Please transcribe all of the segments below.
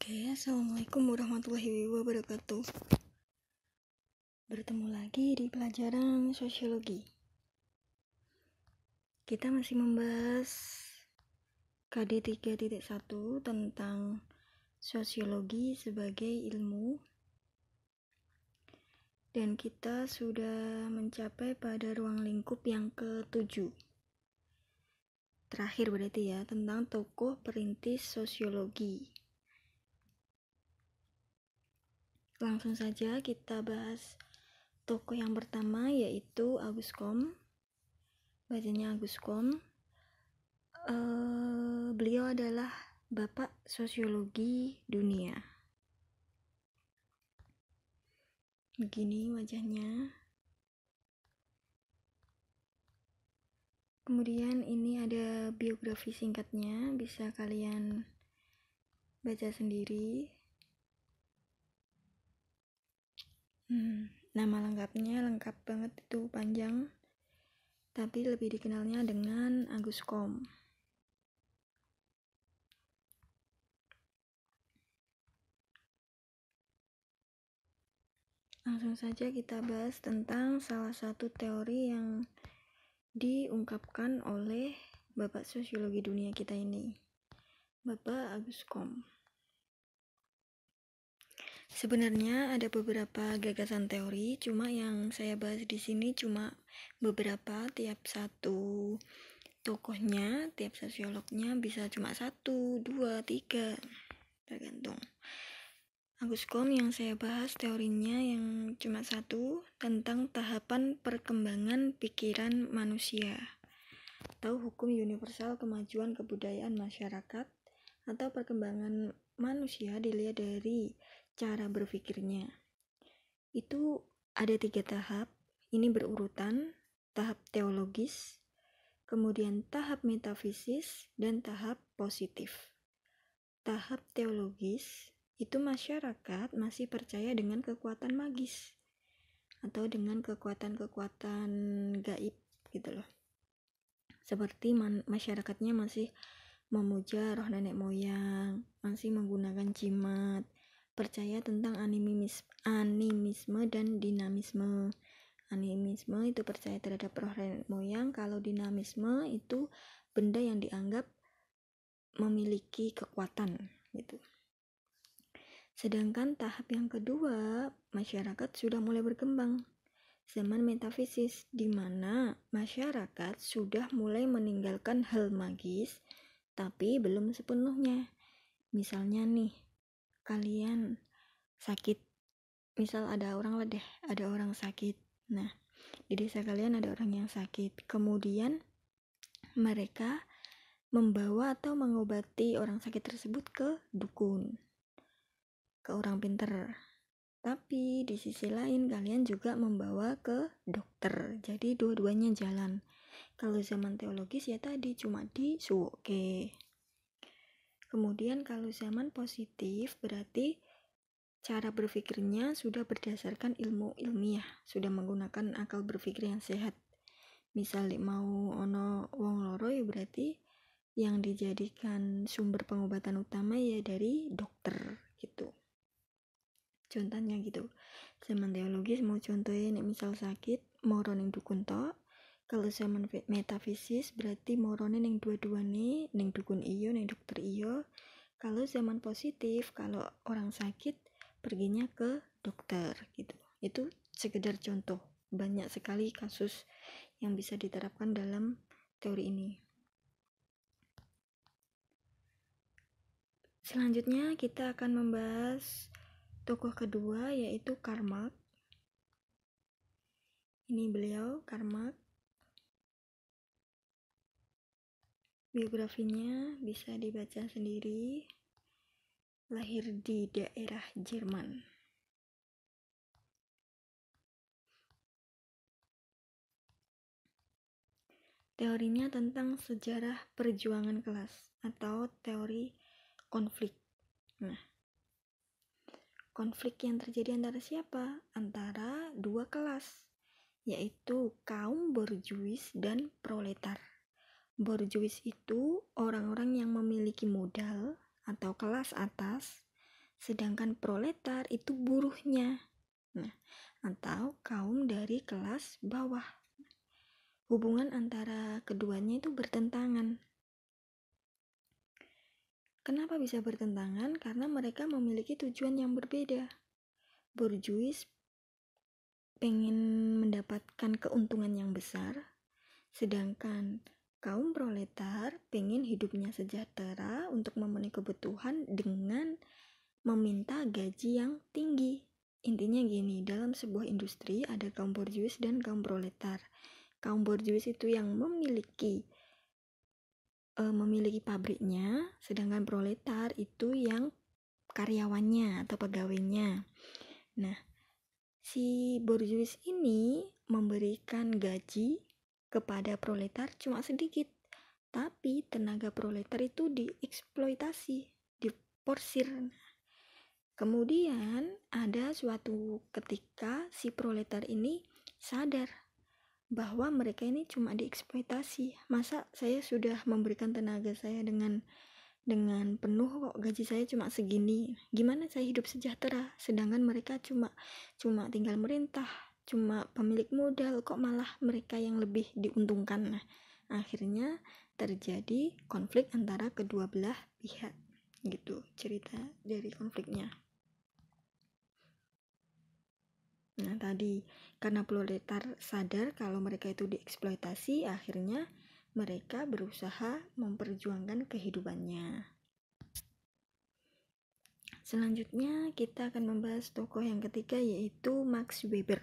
Assalamualaikum warahmatullahi wabarakatuh. Bertemu lagi di pelajaran sosiologi. Kita masih membahas KD 3.1 tentang sosiologi sebagai ilmu. Dan kita sudah mencapai pada ruang lingkup yang ke-7. Terakhir berarti ya, tentang tokoh perintis sosiologi. Langsung saja kita bahas tokoh yang pertama, yaitu Auguste Comte. Bacanya Auguste Comte. Beliau adalah bapak sosiologi dunia. Begini wajahnya. Kemudian ini ada biografi singkatnya, bisa kalian baca sendiri. Nama lengkapnya lengkap banget, itu panjang, tapi lebih dikenalnya dengan Auguste Comte. Langsung saja kita bahas tentang salah satu teori yang diungkapkan oleh bapak sosiologi dunia kita ini, Bapak Auguste Comte. Sebenarnya ada beberapa gagasan teori, cuma yang saya bahas di sini cuma beberapa. Tiap satu tokohnya, tiap sosiolognya bisa cuma 1, 2, 3, tergantung. Auguste Comte yang saya bahas teorinya yang cuma 1, tentang tahapan perkembangan pikiran manusia, atau hukum universal kemajuan kebudayaan masyarakat, atau perkembangan manusia dilihat dari cara berpikirnya. Itu ada 3 tahap, ini berurutan: tahap teologis, kemudian tahap metafisis, dan tahap positif. Tahap teologis itu masyarakat masih percaya dengan kekuatan magis atau dengan kekuatan-kekuatan gaib gitu loh. Seperti masyarakatnya masih memuja roh nenek moyang, masih menggunakan jimat, percaya tentang animisme dan dinamisme. Animisme itu percaya terhadap roh nenek moyang, kalau dinamisme itu benda yang dianggap memiliki kekuatan gitu. Sedangkan tahap yang kedua, masyarakat sudah mulai berkembang, zaman metafisis, di mana masyarakat sudah mulai meninggalkan hal magis, tapi belum sepenuhnya. Misalnya nih, kalian sakit, misal ada orang sakit. Nah, di desa kalian ada orang yang sakit, kemudian mereka membawa atau mengobati orang sakit tersebut ke dukun, ke orang pinter. Tapi di sisi lain kalian juga membawa ke dokter, jadi dua-duanya jalan. Kalau zaman teologis ya tadi cuma disuwoke. Kemudian kalau zaman positif berarti cara berpikirnya sudah berdasarkan ilmu ilmiah, sudah menggunakan akal berpikir yang sehat. Misal mau ono wong loro ya berarti yang dijadikan sumber pengobatan utama ya dari dokter gitu. Contohnya gitu. Zaman teologis mau contohin misal sakit moro ning dukun tok. Kalau zaman metafisis berarti morone ning dua-duane, ning dukun iyo, ning dokter iyo. Kalau zaman positif, kalau orang sakit perginya ke dokter gitu. Itu sekedar contoh, banyak sekali kasus yang bisa diterapkan dalam teori ini. Selanjutnya kita akan membahas tokoh kedua, yaitu Karl Marx. Ini beliau, Karl Marx. Biografinya bisa dibaca sendiri. Lahir di daerah Jerman. Teorinya tentang sejarah perjuangan kelas atau teori konflik. Nah, konflik yang terjadi antara siapa? Antara dua kelas, yaitu kaum borjuis dan proletar. Borjuis itu orang-orang yang memiliki modal atau kelas atas, sedangkan proletar itu buruhnya. Nah, atau kaum dari kelas bawah. Hubungan antara keduanya itu bertentangan. Kenapa bisa bertentangan? Karena mereka memiliki tujuan yang berbeda. Borjuis pengen mendapatkan keuntungan yang besar, sedangkan kaum proletar pengen hidupnya sejahtera untuk memenuhi kebutuhan dengan meminta gaji yang tinggi. Intinya gini, dalam sebuah industri ada kaum borjuis dan kaum proletar. Kaum borjuis itu yang memiliki pabriknya, sedangkan proletar itu yang karyawannya atau pegawainya. Nah, si borjuis ini memberikan gaji kepada proletar cuma sedikit, tapi tenaga proletar itu dieksploitasi, diporsir. Kemudian ada suatu ketika si proletar ini sadar bahwa mereka ini cuma dieksploitasi. Masa saya sudah memberikan tenaga saya dengan penuh kok gaji saya cuma segini. Gimana saya hidup sejahtera sedangkan mereka cuma tinggal merintah, cuma pemilik modal, kok malah mereka yang lebih diuntungkan. Nah, akhirnya terjadi konflik antara kedua belah pihak. Gitu cerita dari konfliknya. Nah, tadi karena proletar sadar kalau mereka itu dieksploitasi, akhirnya mereka berusaha memperjuangkan kehidupannya. Selanjutnya kita akan membahas tokoh yang ketiga, yaitu Max Weber.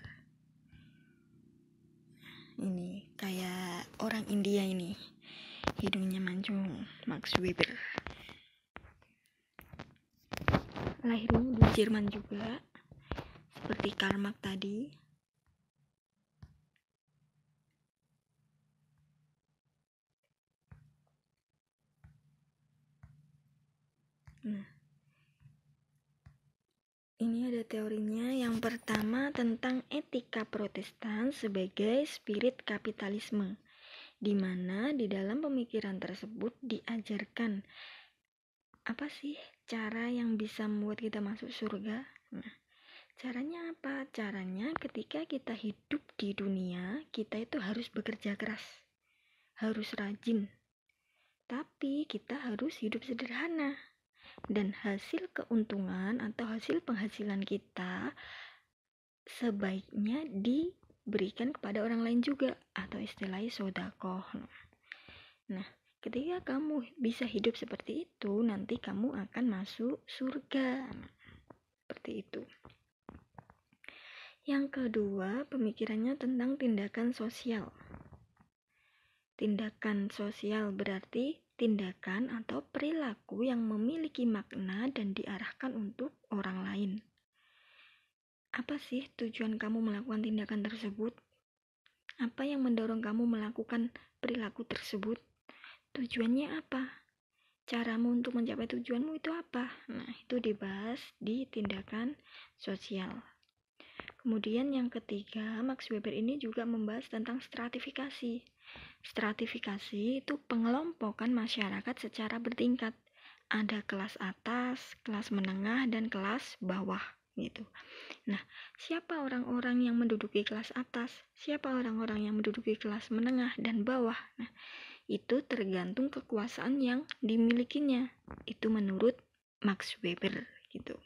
Ini kayak orang India ini, hidungnya mancung, Max Weber. Lahirnya di Jerman juga, seperti Karl Marx tadi. Nah, ini ada teorinya. Yang pertama tentang etika Protestan sebagai spirit kapitalisme, di mana di dalam pemikiran tersebut diajarkan apa sih cara yang bisa membuat kita masuk surga. Nah, caranya apa? Caranya ketika kita hidup di dunia, kita itu harus bekerja keras, harus rajin, tapi kita harus hidup sederhana. Dan hasil keuntungan atau hasil penghasilan kita sebaiknya diberikan kepada orang lain juga, atau istilahnya sedekah. Nah, ketika kamu bisa hidup seperti itu, nanti kamu akan masuk surga. Seperti itu. Yang kedua, pemikirannya tentang tindakan sosial. Tindakan sosial berarti tindakan atau perilaku yang memiliki makna dan diarahkan untuk orang lain. Apa sih tujuan kamu melakukan tindakan tersebut? Apa yang mendorong kamu melakukan perilaku tersebut? Tujuannya apa? Caramu untuk mencapai tujuanmu itu apa? Nah, itu dibahas di tindakan sosial. Kemudian yang ketiga, Max Weber ini juga membahas tentang stratifikasi. Stratifikasi itu pengelompokan masyarakat secara bertingkat. Ada kelas atas, kelas menengah, dan kelas bawah gitu. Nah, siapa orang-orang yang menduduki kelas atas? Siapa orang-orang yang menduduki kelas menengah dan bawah? Nah, itu tergantung kekuasaan yang dimilikinya. Itu menurut Max Weber gitu.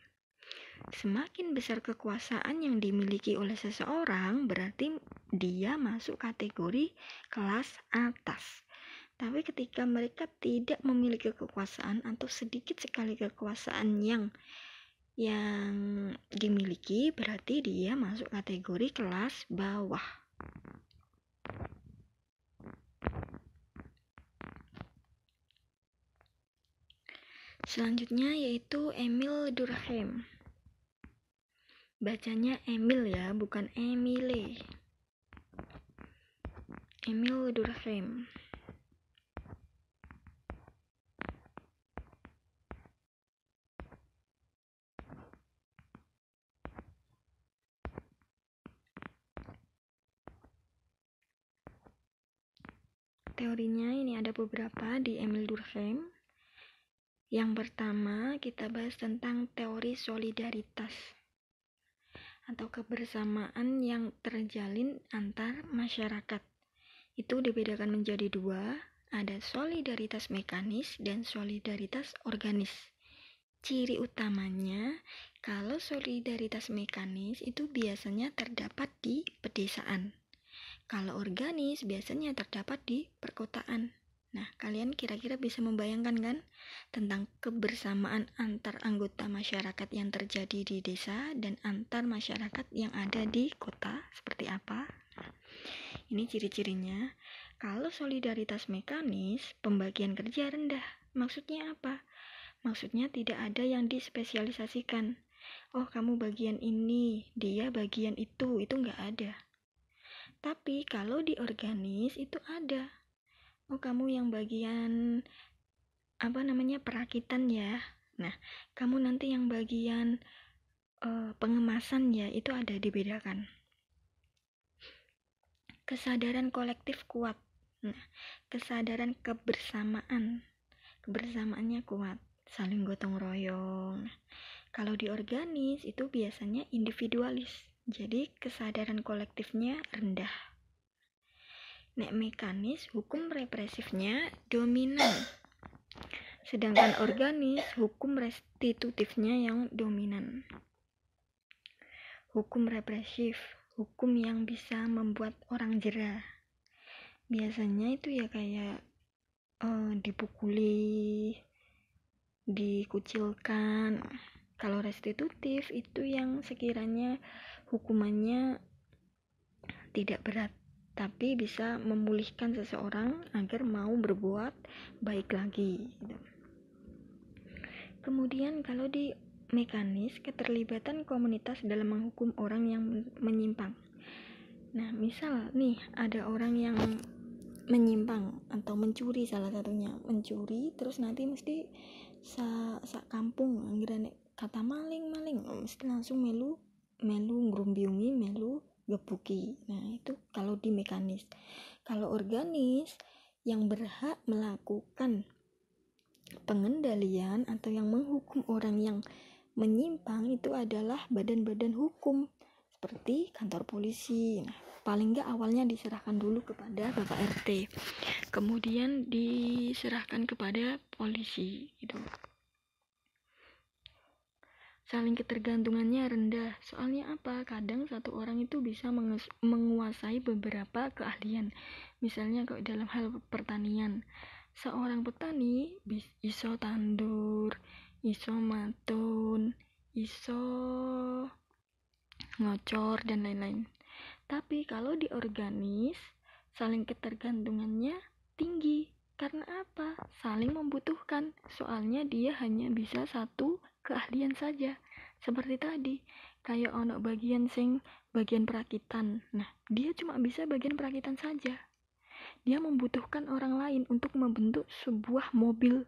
Semakin besar kekuasaan yang dimiliki oleh seseorang, berarti dia masuk kategori kelas atas. Tapi ketika mereka tidak memiliki kekuasaan atau sedikit sekali kekuasaan yang dimiliki, berarti dia masuk kategori kelas bawah. Selanjutnya yaitu Emil Durkheim. Bacanya Emil ya, bukan Emile. Emil Durkheim. Teorinya ini ada beberapa di Emil Durkheim. Yang pertama, kita bahas tentang teori solidaritas atau kebersamaan yang terjalin antar masyarakat. Itu dibedakan menjadi dua, ada solidaritas mekanis dan solidaritas organis. Ciri utamanya, kalau solidaritas mekanis itu biasanya terdapat di pedesaan. Kalau organis biasanya terdapat di perkotaan. Nah, kalian kira-kira bisa membayangkan kan tentang kebersamaan antar anggota masyarakat yang terjadi di desa dan antar masyarakat yang ada di kota seperti apa? Nah, ini ciri-cirinya. Kalau solidaritas mekanis, pembagian kerja rendah. Maksudnya apa? Maksudnya tidak ada yang dispesialisasikan. Oh, kamu bagian ini, dia bagian itu nggak ada. Tapi kalau di organis itu ada. Oh, kamu yang bagian perakitan ya. Nah, kamu nanti yang bagian pengemasan ya, itu ada dibedakan. Kesadaran kolektif kuat. Nah, kesadaran kebersamaannya kuat, saling gotong royong. Kalau di organis itu biasanya individualis, jadi kesadaran kolektifnya rendah. Nek mekanis, hukum represifnya dominan, sedangkan organis, hukum restitutifnya yang dominan. Hukum represif, hukum yang bisa membuat orang jera. Biasanya itu ya kayak dipukuli, dikucilkan. Kalau restitutif itu yang sekiranya hukumannya tidak berat, tapi bisa memulihkan seseorang agar mau berbuat baik lagi gitu. Kemudian kalau di mekanis, keterlibatan komunitas dalam menghukum orang yang menyimpang. Nah, misal nih ada orang yang menyimpang atau mencuri, salah satunya mencuri, terus nanti mesti sa kampung anggaran kata maling mesti langsung melu ngrumbiungi, melu gebuki. Nah, itu kalau di mekanis. Kalau organis, yang berhak melakukan pengendalian atau yang menghukum orang yang menyimpang itu adalah badan-badan hukum seperti kantor polisi. Nah, paling nggak awalnya diserahkan dulu kepada Bapak RT, kemudian diserahkan kepada polisi gitu. Saling ketergantungannya rendah. Soalnya apa? Kadang satu orang itu bisa menguasai beberapa keahlian. Misalnya kalau dalam hal pertanian, seorang petani iso tandur, iso matun, iso ngocor dan lain-lain. Tapi kalau di organis, saling ketergantungannya tinggi. Karena apa? Saling membutuhkan. Soalnya dia hanya bisa satu keahlian saja. Seperti tadi, kayak ono bagian perakitan. Nah, dia cuma bisa bagian perakitan saja. Dia membutuhkan orang lain untuk membentuk sebuah mobil.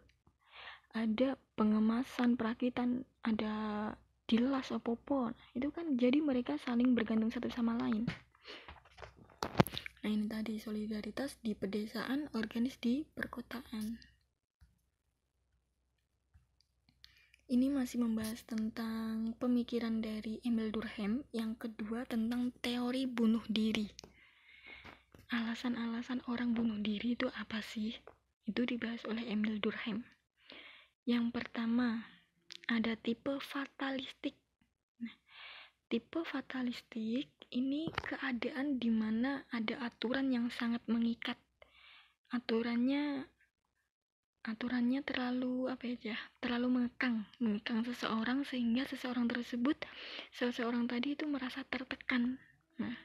Ada pengemasan perakitan, ada dilas apa-apa. Itu kan jadi mereka saling bergantung satu sama lain. Nah, ini tadi solidaritas di pedesaan, organis di perkotaan. Ini masih membahas tentang pemikiran dari Emil Durkheim. Yang kedua tentang teori bunuh diri. Alasan-alasan orang bunuh diri itu apa sih? Itu dibahas oleh Emil Durkheim. Yang pertama, ada tipe fatalistik. Nah, tipe fatalistik ini keadaan di mana ada aturan yang sangat mengikat. Aturannya terlalu mengekang seseorang sehingga seseorang tadi itu merasa tertekan. Nah,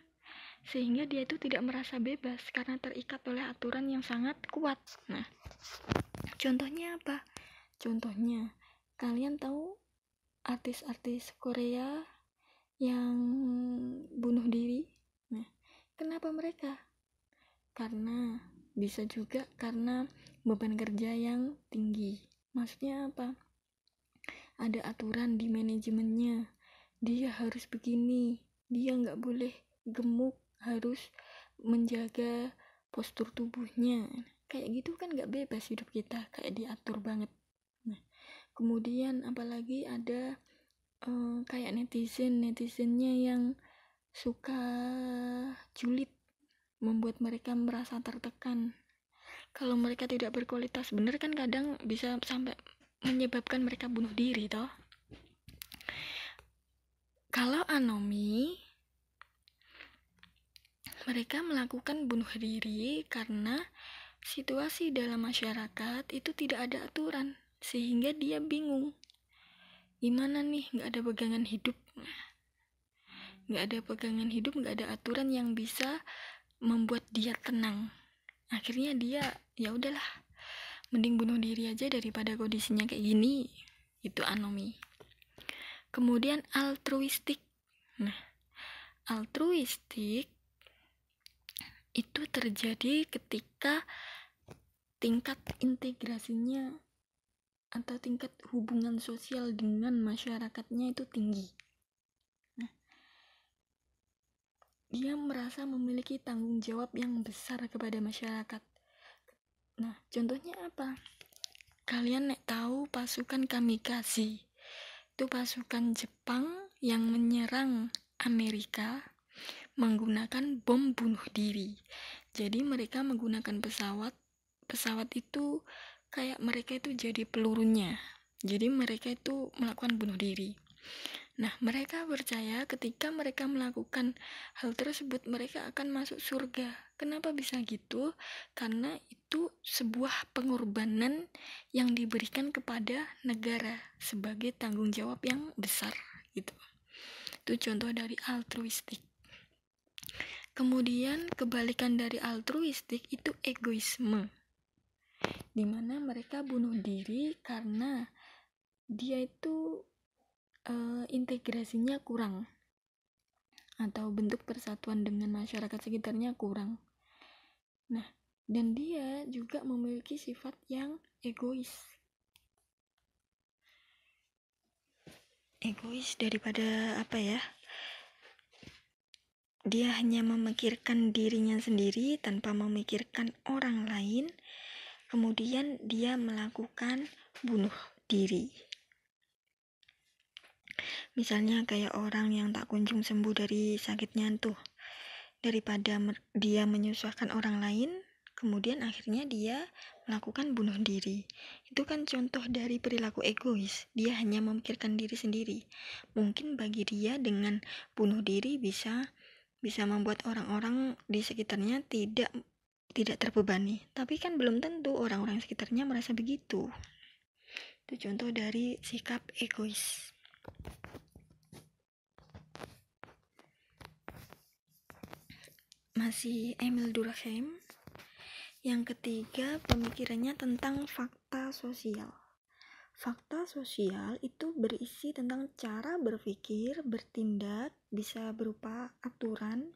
sehingga dia itu tidak merasa bebas karena terikat oleh aturan yang sangat kuat. Nah, contohnya apa? Contohnya, kalian tahu artis-artis Korea yang bunuh diri? Nah, kenapa mereka? Karena bisa juga karena beban kerja yang tinggi. Maksudnya apa? Ada aturan di manajemennya. Dia harus begini. Dia nggak boleh gemuk, harus menjaga postur tubuhnya. Kayak gitu kan nggak bebas hidup kita, kayak diatur banget. Nah, Kemudian apalagi ada kayak netizennya yang suka julid, membuat mereka merasa tertekan. Kalau mereka tidak berkualitas bener kan kadang bisa sampai menyebabkan mereka bunuh diri toh. Kalau anomi, mereka melakukan bunuh diri karena situasi dalam masyarakat itu tidak ada aturan, sehingga dia bingung. Gimana nih, nggak ada pegangan hidup, nggak ada aturan yang bisa membuat dia tenang. Akhirnya dia ya udahlah, mending bunuh diri aja daripada kondisinya kayak gini. Itu anomi. Kemudian altruistik. Nah, altruistik itu terjadi ketika tingkat integrasinya atau tingkat hubungan sosial dengan masyarakatnya itu tinggi. Nah, dia merasa memiliki tanggung jawab yang besar kepada masyarakat. Nah, contohnya apa? Kalian tahu pasukan kamikaze? Itu pasukan Jepang yang menyerang Amerika menggunakan bom bunuh diri. Jadi mereka menggunakan pesawat itu kayak mereka itu jadi pelurunya. Jadi mereka itu melakukan bunuh diri. Nah, mereka percaya ketika mereka melakukan hal tersebut mereka akan masuk surga. Kenapa bisa gitu? Karena itu sebuah pengorbanan yang diberikan kepada negara sebagai tanggung jawab yang besar gitu. Itu contoh dari altruistik. Kemudian kebalikan dari altruistik itu egoisme, dimana mereka bunuh diri karena dia itu integrasinya kurang atau bentuk persatuan dengan masyarakat sekitarnya kurang. Nah, dan dia juga memiliki sifat yang egois daripada apa ya, dia hanya memikirkan dirinya sendiri tanpa memikirkan orang lain. Kemudian dia melakukan bunuh diri. Misalnya kayak orang yang tak kunjung sembuh dari sakitnya tuh, daripada dia menyusahkan orang lain, kemudian akhirnya dia melakukan bunuh diri. Itu kan contoh dari perilaku egois. Dia hanya memikirkan diri sendiri. Mungkin bagi dia dengan bunuh diri bisa membuat orang-orang di sekitarnya tidak terbebani. Tapi kan belum tentu orang-orang sekitarnya merasa begitu. Itu contoh dari sikap egois. Masih Emil Durkheim. Yang ketiga, pemikirannya tentang fakta sosial. Fakta sosial itu berisi tentang cara berpikir, bertindak, bisa berupa aturan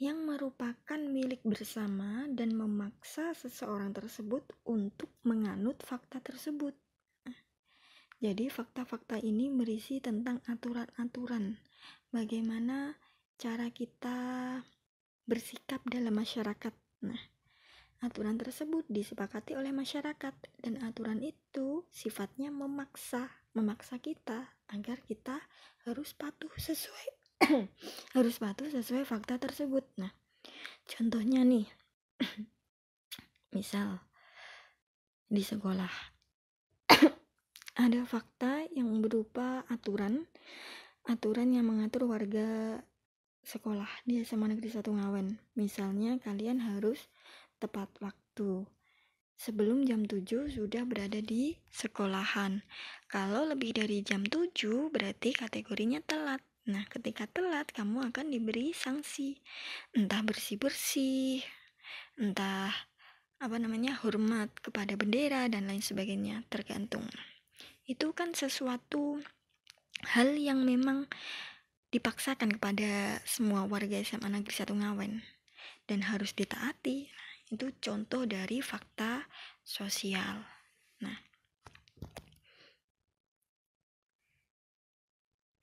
yang merupakan milik bersama dan memaksa seseorang tersebut untuk menganut fakta tersebut. Jadi fakta-fakta ini berisi tentang aturan-aturan, bagaimana cara kita bersikap dalam masyarakat. Nah, aturan tersebut disepakati oleh masyarakat dan aturan itu sifatnya memaksa kita agar kita harus patuh sesuai fakta tersebut. Nah, contohnya nih, misal di sekolah ada fakta yang berupa aturan yang mengatur warga sekolah di SMA Negeri 1 Ngawen. Misalnya kalian harus tepat waktu. Sebelum jam 7 sudah berada di sekolahan. Kalau lebih dari jam 7 berarti kategorinya telat. Nah, ketika telat kamu akan diberi sanksi. Entah bersih-bersih, entah hormat kepada bendera dan lain sebagainya, tergantung. Itu kan sesuatu hal yang memang dipaksakan kepada semua warga SMA Negeri 1 Ngawen dan harus ditaati. Itu contoh dari fakta sosial. Nah,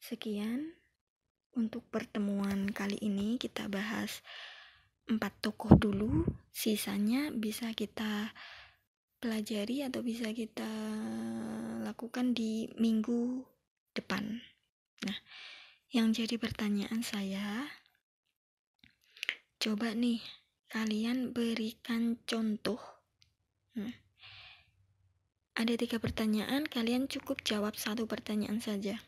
sekian untuk pertemuan kali ini. Kita bahas 4 tokoh dulu, sisanya bisa kita pelajari atau bisa kita lakukan di minggu depan. Nah, yang jadi pertanyaan saya, coba nih kalian berikan contoh. Ada 3 pertanyaan, kalian cukup jawab 1 pertanyaan saja.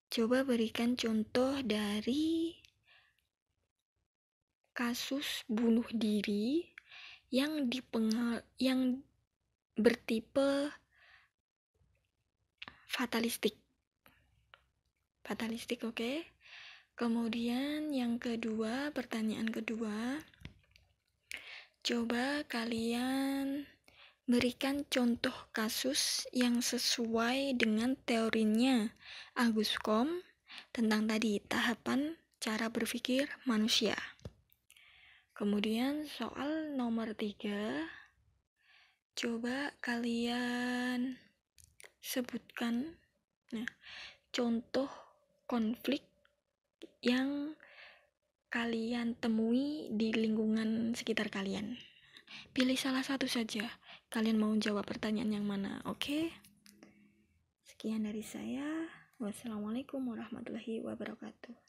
Coba berikan contoh dari kasus bunuh diri yang bertipe fatalistik, oke? Kemudian yang kedua, pertanyaan kedua, coba kalian berikan contoh kasus yang sesuai dengan teorinya Agus Combe tentang tadi tahapan cara berpikir manusia. Kemudian soal nomor 3, coba kalian sebutkan contoh konflik yang kalian temui di lingkungan sekitar kalian. Pilih salah satu saja. Kalian mau jawab pertanyaan yang mana? Oke? Sekian dari saya. Wassalamualaikum warahmatullahi wabarakatuh.